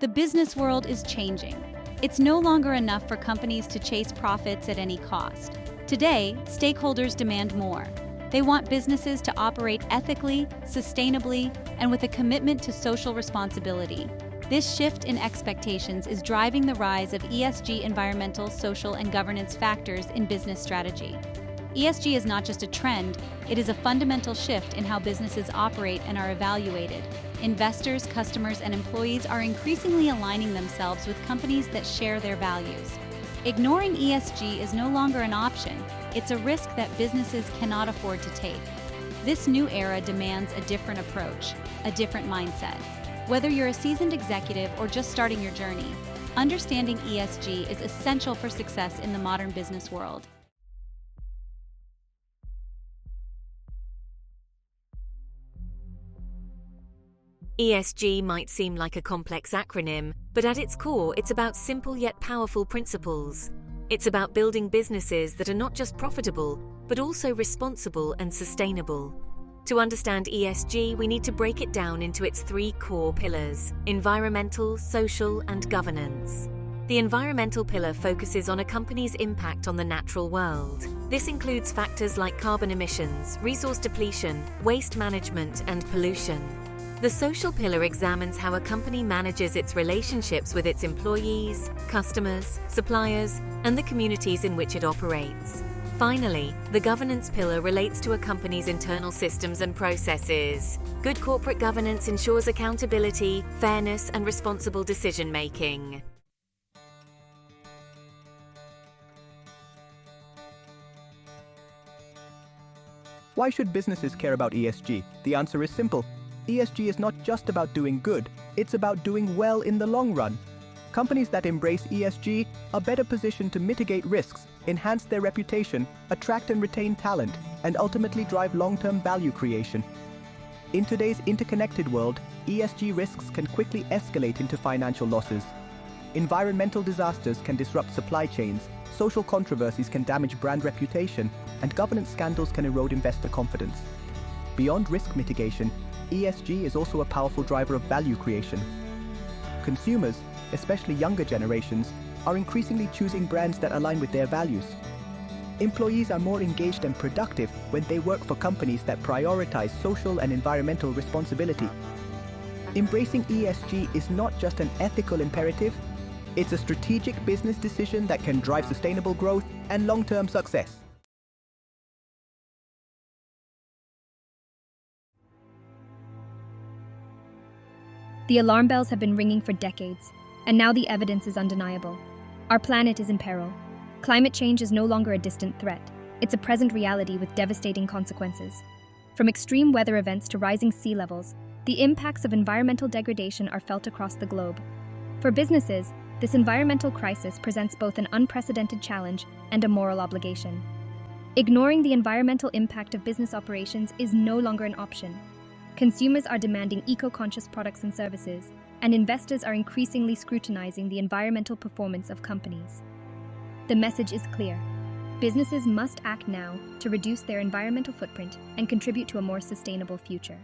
The business world is changing. It's no longer enough for companies to chase profits at any cost. Today, stakeholders demand more. They want businesses to operate ethically, sustainably, and with a commitment to social responsibility. This shift in expectations is driving the rise of ESG environmental, social, and governance factors in business strategy. ESG is not just a trend, it is a fundamental shift in how businesses operate and are evaluated. Investors, customers, and employees are increasingly aligning themselves with companies that share their values. Ignoring ESG is no longer an option, it's a risk that businesses cannot afford to take. This new era demands a different approach, a different mindset. Whether you're a seasoned executive or just starting your journey, understanding ESG is essential for success in the modern business world. ESG might seem like a complex acronym, but at its core, it's about simple yet powerful principles. It's about building businesses that are not just profitable, but also responsible and sustainable. To understand ESG, we need to break it down into its three core pillars: environmental, social, and governance. The environmental pillar focuses on a company's impact on the natural world. This includes factors like carbon emissions, resource depletion, waste management, and pollution. The social pillar examines how a company manages its relationships with its employees, customers, suppliers, and the communities in which it operates. Finally, the governance pillar relates to a company's internal systems and processes. Good corporate governance ensures accountability, fairness, and responsible decision-making. Why should businesses care about ESG? The answer is simple. ESG is not just about doing good, it's about doing well in the long run. Companies that embrace ESG are better positioned to mitigate risks, enhance their reputation, attract and retain talent, and ultimately drive long-term value creation. In today's interconnected world, ESG risks can quickly escalate into financial losses. Environmental disasters can disrupt supply chains, social controversies can damage brand reputation, and governance scandals can erode investor confidence. Beyond risk mitigation, ESG is also a powerful driver of value creation. Consumers, especially younger generations, are increasingly choosing brands that align with their values. Employees are more engaged and productive when they work for companies that prioritize social and environmental responsibility. Embracing ESG is not just an ethical imperative, it's a strategic business decision that can drive sustainable growth and long-term success. The alarm bells have been ringing for decades, and now the evidence is undeniable. Our planet is in peril. Climate change is no longer a distant threat. It's a present reality with devastating consequences. From extreme weather events to rising sea levels, the impacts of environmental degradation are felt across the globe. For businesses, this environmental crisis presents both an unprecedented challenge and a moral obligation. Ignoring the environmental impact of business operations is no longer an option. Consumers are demanding eco-conscious products and services, and investors are increasingly scrutinizing the environmental performance of companies. The message is clear. Businesses must act now to reduce their environmental footprint and contribute to a more sustainable future.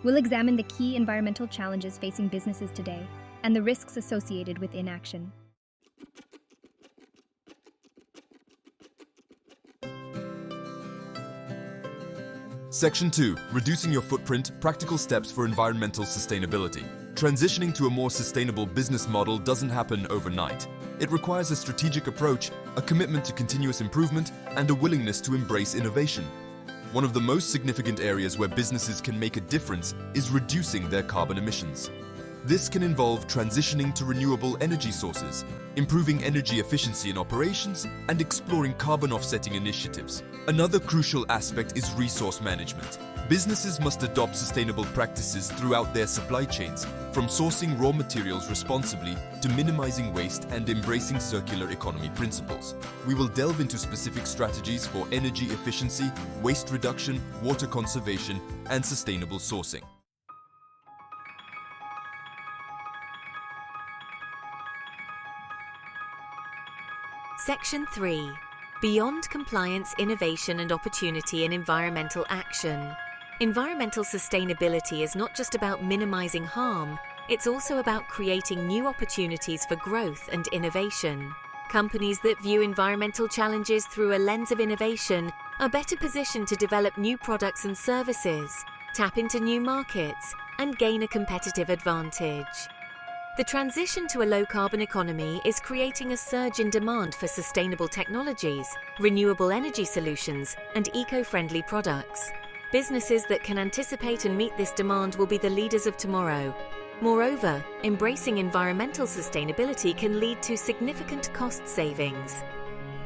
We'll examine the key environmental challenges facing businesses today and the risks associated with inaction. Section 2. Reducing your footprint, practical steps for environmental sustainability. Transitioning to a more sustainable business model doesn't happen overnight. It requires a strategic approach, a commitment to continuous improvement, and a willingness to embrace innovation. One of the most significant areas where businesses can make a difference is reducing their carbon emissions. This can involve transitioning to renewable energy sources, improving energy efficiency in operations, and exploring carbon offsetting initiatives. Another crucial aspect is resource management. Businesses must adopt sustainable practices throughout their supply chains, from sourcing raw materials responsibly to minimizing waste and embracing circular economy principles. We will delve into specific strategies for energy efficiency, waste reduction, water conservation, and sustainable sourcing. Section 3. Beyond compliance, innovation, and opportunity in environmental action. Environmental sustainability is not just about minimizing harm, It's also about creating new opportunities for growth and innovation. Companies that view environmental challenges through a lens of innovation are better positioned to develop new products and services, tap into new markets, and gain a competitive advantage. The transition to a low-carbon economy is creating a surge in demand for sustainable technologies, renewable energy solutions, and eco-friendly products. Businesses that can anticipate and meet this demand will be the leaders of tomorrow. Moreover, embracing environmental sustainability can lead to significant cost savings.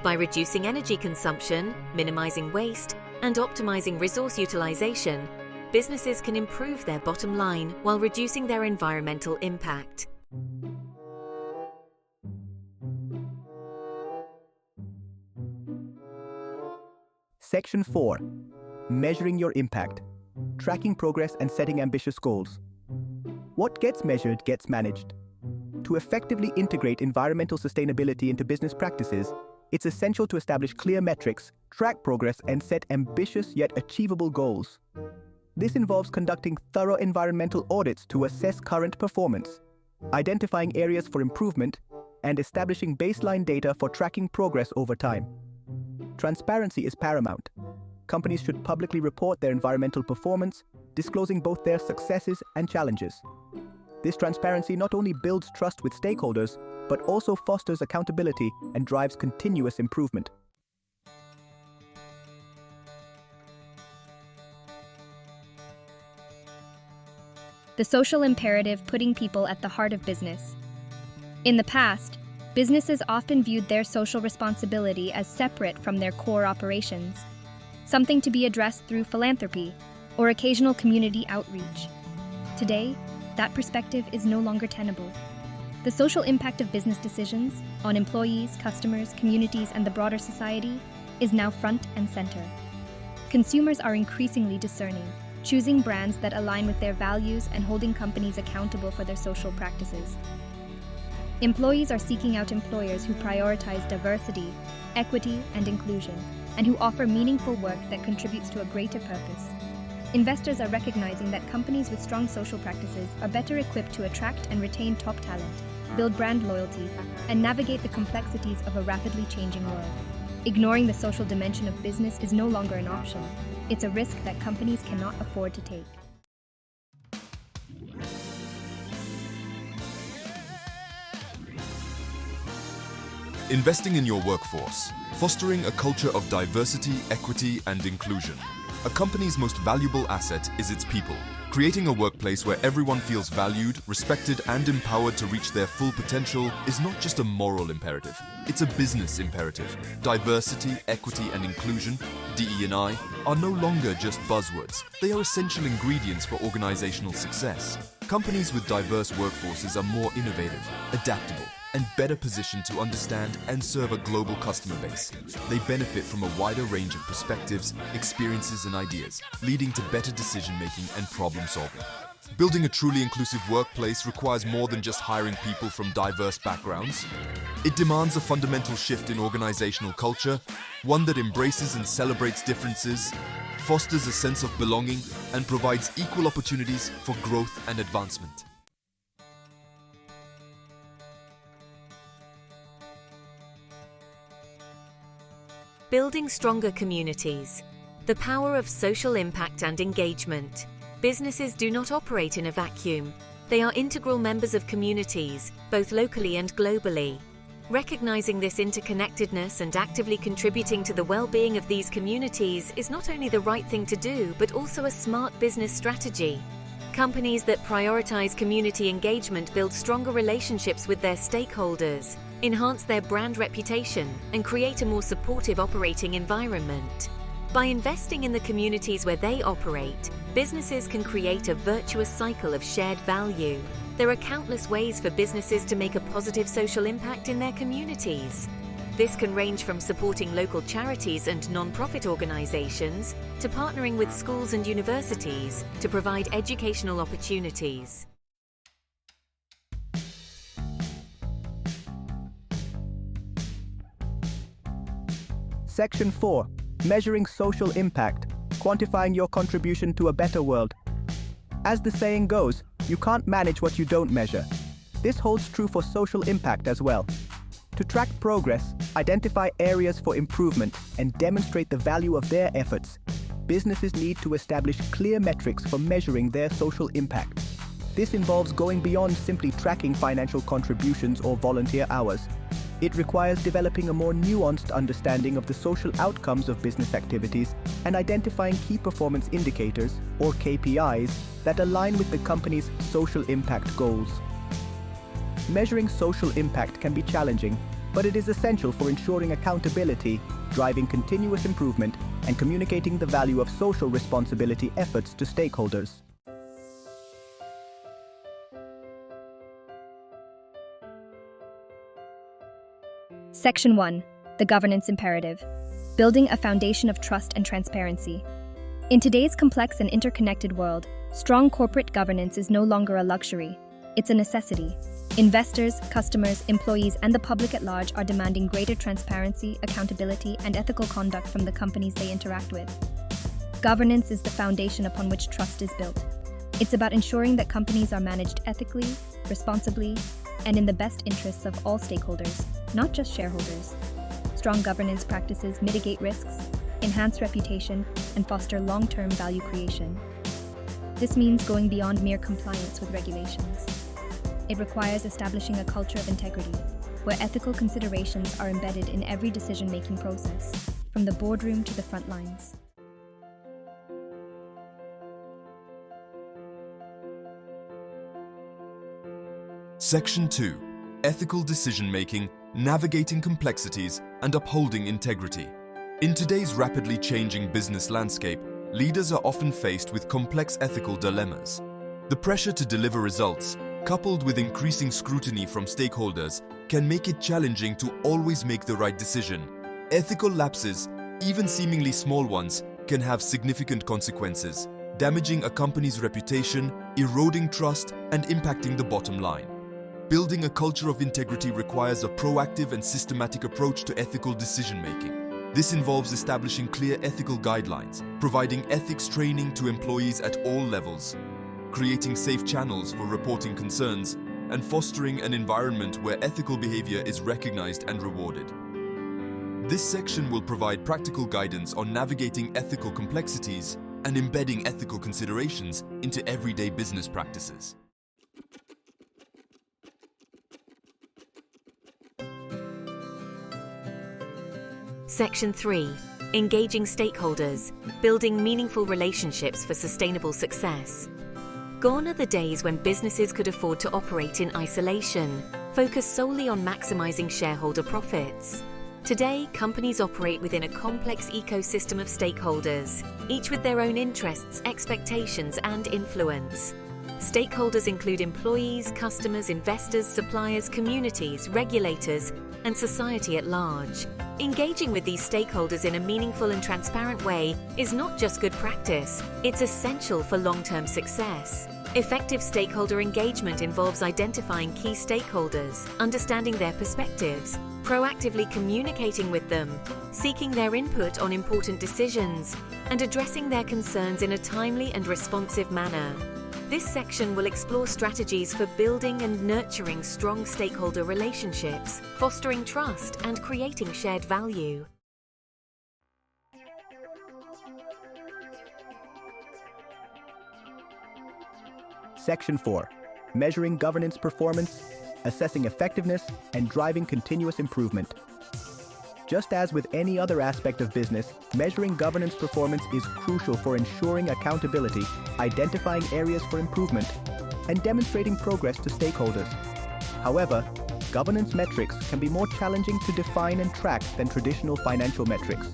By reducing energy consumption, minimizing waste, and optimizing resource utilization, businesses can improve their bottom line while reducing their environmental impact. Section 4. Measuring your impact. Tracking progress and setting ambitious goals. What gets measured gets managed. To effectively integrate environmental sustainability into business practices, it's essential to establish clear metrics, track progress, and set ambitious yet achievable goals. This involves conducting thorough environmental audits to assess current performance, identifying areas for improvement, and establishing baseline data for tracking progress over time. Transparency is paramount. Companies should publicly report their environmental performance, disclosing both their successes and challenges. This transparency not only builds trust with stakeholders, but also fosters accountability and drives continuous improvement. The social imperative, putting people at the heart of business. In the past, businesses often viewed their social responsibility as separate from their core operations, something to be addressed through philanthropy or occasional community outreach. Today, that perspective is no longer tenable. The social impact of business decisions on employees, customers, communities, and the broader society is now front and center. Consumers are increasingly discerning, choosing brands that align with their values and holding companies accountable for their social practices. Employees are seeking out employers who prioritize diversity, equity, and inclusion, and who offer meaningful work that contributes to a greater purpose. Investors are recognizing that companies with strong social practices are better equipped to attract and retain top talent, build brand loyalty, and navigate the complexities of a rapidly changing world. Ignoring the social dimension of business is no longer an option. It's a risk that companies cannot afford to take. Investing in your workforce, fostering a culture of diversity, equity, and inclusion. A company's most valuable asset is its people. Creating a workplace where everyone feels valued, respected, and empowered to reach their full potential is not just a moral imperative, it's a business imperative. Diversity, equity, and inclusion, DE&I, are no longer just buzzwords. They are essential ingredients for organizational success. Companies with diverse workforces are more innovative, adaptable, and better positioned to understand and serve a global customer base. They benefit from a wider range of perspectives, experiences, and ideas, leading to better decision-making and problem-solving. Building a truly inclusive workplace requires more than just hiring people from diverse backgrounds. It demands a fundamental shift in organizational culture, one that embraces and celebrates differences, fosters a sense of belonging, and provides equal opportunities for growth and advancement. Building stronger communities. The power of social impact and engagement. Businesses do not operate in a vacuum. They are integral members of communities, both locally and globally. Recognizing this interconnectedness and actively contributing to the well-being of these communities is not only the right thing to do, but also a smart business strategy. Companies that prioritize community engagement build stronger relationships with their stakeholders, enhance their brand reputation, and create a more supportive operating environment. By investing in the communities where they operate, businesses can create a virtuous cycle of shared value. There are countless ways for businesses to make a positive social impact in their communities. This can range from supporting local charities and non-profit organizations to partnering with schools and universities to provide educational opportunities. Section 4. Measuring social impact. Quantifying your contribution to a better world. As the saying goes, you can't manage what you don't measure. This holds true for social impact as well. To track progress, identify areas for improvement, and demonstrate the value of their efforts, businesses need to establish clear metrics for measuring their social impact. This involves going beyond simply tracking financial contributions or volunteer hours. It requires developing a more nuanced understanding of the social outcomes of business activities and identifying key performance indicators, or KPIs, that align with the company's social impact goals. Measuring social impact can be challenging, but it is essential for ensuring accountability, driving continuous improvement, and communicating the value of social responsibility efforts to stakeholders. Section 1. The Governance Imperative. Building a foundation of trust and transparency. In today's complex and interconnected world, strong corporate governance is no longer a luxury. It's a necessity. Investors, customers, employees, and the public at large are demanding greater transparency, accountability, and ethical conduct from the companies they interact with. Governance is the foundation upon which trust is built. It's about ensuring that companies are managed ethically, responsibly, and in the best interests of all stakeholders, not just shareholders. Strong governance practices mitigate risks, enhance reputation, and foster long-term value creation. This means going beyond mere compliance with regulations. It requires establishing a culture of integrity, where ethical considerations are embedded in every decision-making process, from the boardroom to the front lines. Section 2. Ethical decision-making, navigating complexities, and upholding integrity. In today's rapidly changing business landscape, leaders are often faced with complex ethical dilemmas. The pressure to deliver results, coupled with increasing scrutiny from stakeholders, can make it challenging to always make the right decision. Ethical lapses, even seemingly small ones, can have significant consequences, damaging a company's reputation, eroding trust, and impacting the bottom line. Building a culture of integrity requires a proactive and systematic approach to ethical decision-making. This involves establishing clear ethical guidelines, providing ethics training to employees at all levels, creating safe channels for reporting concerns, and fostering an environment where ethical behavior is recognized and rewarded. This section will provide practical guidance on navigating ethical complexities and embedding ethical considerations into everyday business practices. Section 3. Engaging stakeholders, building meaningful relationships for sustainable success. Gone are the days when businesses could afford to operate in isolation, focus solely on maximizing shareholder profits. Today, companies operate within a complex ecosystem of stakeholders, each with their own interests, expectations, and influence. Stakeholders include employees, customers, investors, suppliers, communities, regulators, and society at large. Engaging with these stakeholders in a meaningful and transparent way is not just good practice, it's essential for long-term success. Effective stakeholder engagement involves identifying key stakeholders, understanding their perspectives, proactively communicating with them, seeking their input on important decisions, and addressing their concerns in a timely and responsive manner. This section will explore strategies for building and nurturing strong stakeholder relationships, fostering trust, and creating shared value. Section 4. Measuring governance performance, assessing effectiveness, and driving continuous improvement. Just as with any other aspect of business, measuring governance performance is crucial for ensuring accountability, identifying areas for improvement, and demonstrating progress to stakeholders. However, governance metrics can be more challenging to define and track than traditional financial metrics.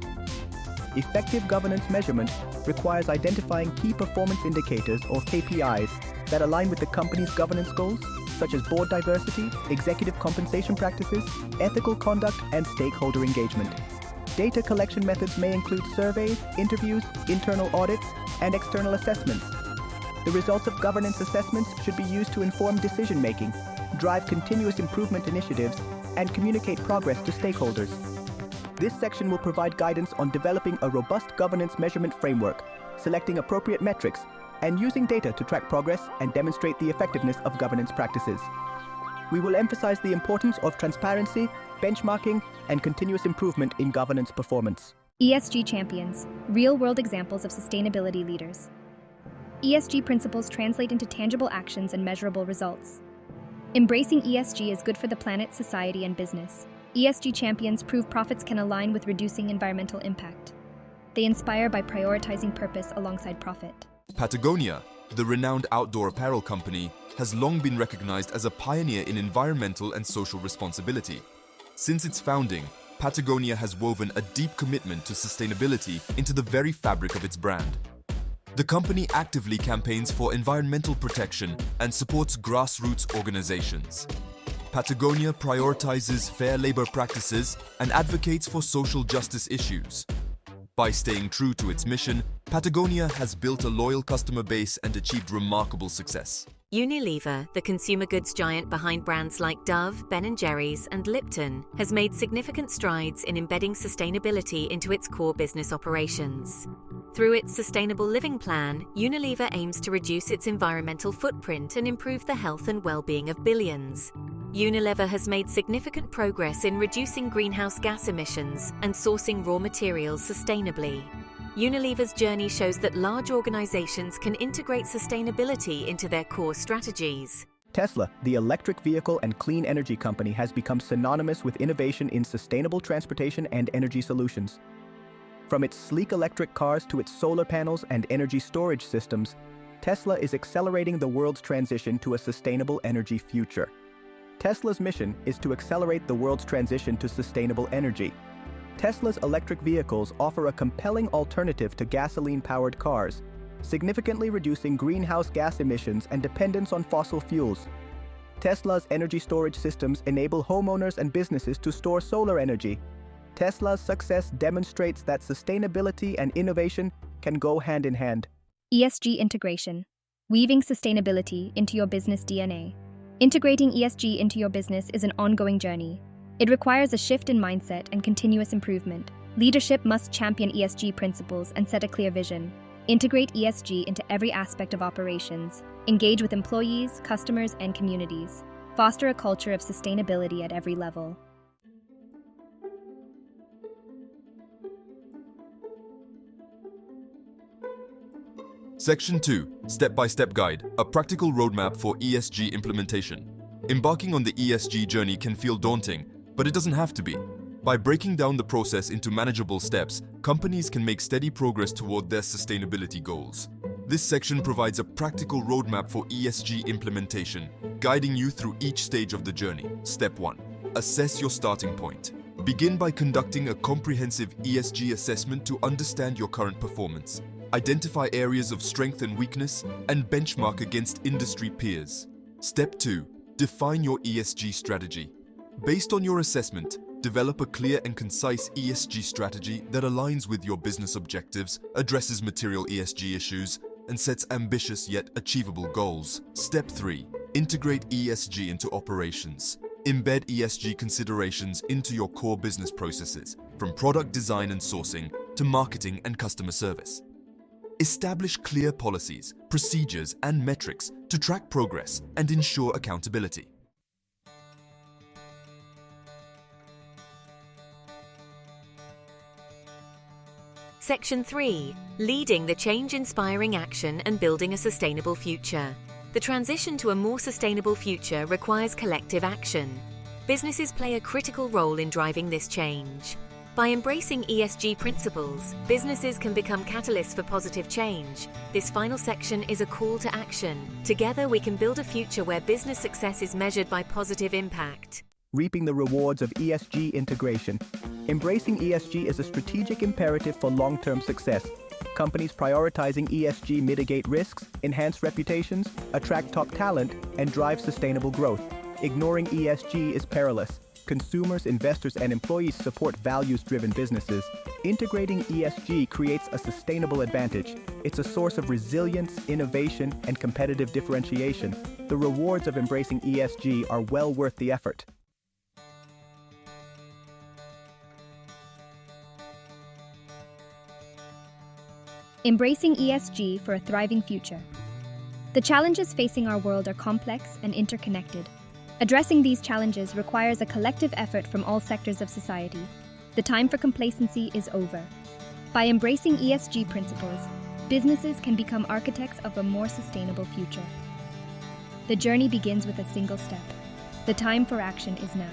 Effective governance measurement requires identifying key performance indicators, or KPIs, that align with the company's governance goals, such as board diversity, executive compensation practices, ethical conduct, and stakeholder engagement. Data collection methods may include surveys, interviews, internal audits, and external assessments. The results of governance assessments should be used to inform decision-making, drive continuous improvement initiatives, and communicate progress to stakeholders. This section will provide guidance on developing a robust governance measurement framework, selecting appropriate metrics, and using data to track progress and demonstrate the effectiveness of governance practices. We will emphasize the importance of transparency, benchmarking, and continuous improvement in governance performance. ESG champions, real-world examples of sustainability leaders. ESG principles translate into tangible actions and measurable results. Embracing ESG is good for the planet, society, and business. ESG champions prove profits can align with reducing environmental impact. They inspire by prioritizing purpose alongside profit. Patagonia, the renowned outdoor apparel company, has long been recognized as a pioneer in environmental and social responsibility. Since its founding, Patagonia has woven a deep commitment to sustainability into the very fabric of its brand. The company actively campaigns for environmental protection and supports grassroots organizations. Patagonia prioritizes fair labor practices and advocates for social justice issues. By staying true to its mission, Patagonia has built a loyal customer base and achieved remarkable success. Unilever, the consumer goods giant behind brands like Dove, Ben & Jerry's, and Lipton, has made significant strides in embedding sustainability into its core business operations. Through its Sustainable Living Plan, Unilever aims to reduce its environmental footprint and improve the health and well-being of billions. Unilever has made significant progress in reducing greenhouse gas emissions and sourcing raw materials sustainably. Unilever's journey shows that large organizations can integrate sustainability into their core strategies. Tesla, the electric vehicle and clean energy company, has become synonymous with innovation in sustainable transportation and energy solutions. From its sleek electric cars to its solar panels and energy storage systems, Tesla is accelerating the world's transition to a sustainable energy future. Tesla's mission is to accelerate the world's transition to sustainable energy. Tesla's electric vehicles offer a compelling alternative to gasoline-powered cars, significantly reducing greenhouse gas emissions and dependence on fossil fuels. Tesla's energy storage systems enable homeowners and businesses to store solar energy. Tesla's success demonstrates that sustainability and innovation can go hand in hand. ESG integration, weaving sustainability into your business DNA. Integrating ESG into your business is an ongoing journey. It requires a shift in mindset and continuous improvement. Leadership must champion ESG principles and set a clear vision. Integrate ESG into every aspect of operations. Engage with employees, customers, and communities. Foster a culture of sustainability at every level. Section 2, Step-by-Step Guide, a practical roadmap for ESG implementation. Embarking on the ESG journey can feel daunting, but it doesn't have to be. By breaking down the process into manageable steps, companies can make steady progress toward their sustainability goals. This section provides a practical roadmap for ESG implementation, guiding you through each stage of the journey. Step 1. Assess your starting point. Begin by conducting a comprehensive ESG assessment to understand your current performance. Identify areas of strength and weakness, and benchmark against industry peers. Step 2. Define your ESG strategy. Based on your assessment, develop a clear and concise ESG strategy that aligns with your business objectives, addresses material ESG issues, and sets ambitious yet achievable goals. Step 3. Integrate ESG into operations. Embed ESG considerations into your core business processes, from product design and sourcing to marketing and customer service. Establish clear policies, procedures, and metrics to track progress and ensure accountability. Section 3. Leading the change-inspiring action and building a sustainable future. The transition to a more sustainable future requires collective action. Businesses play a critical role in driving this change. By embracing ESG principles, businesses can become catalysts for positive change. This final section is a call to action. Together, we can build a future where business success is measured by positive impact. Reaping the rewards of ESG integration. Embracing ESG is a strategic imperative for long-term success. Companies prioritizing ESG mitigate risks, enhance reputations, attract top talent, and drive sustainable growth. Ignoring ESG is perilous. Consumers, investors, and employees support values-driven businesses. Integrating ESG creates a sustainable advantage. It's a source of resilience, innovation, and competitive differentiation. The rewards of embracing ESG are well worth the effort. Embracing ESG for a thriving future. The challenges facing our world are complex and interconnected. Addressing these challenges requires a collective effort from all sectors of society. The time for complacency is over. By embracing ESG principles, businesses can become architects of a more sustainable future. The journey begins with a single step. The time for action is now.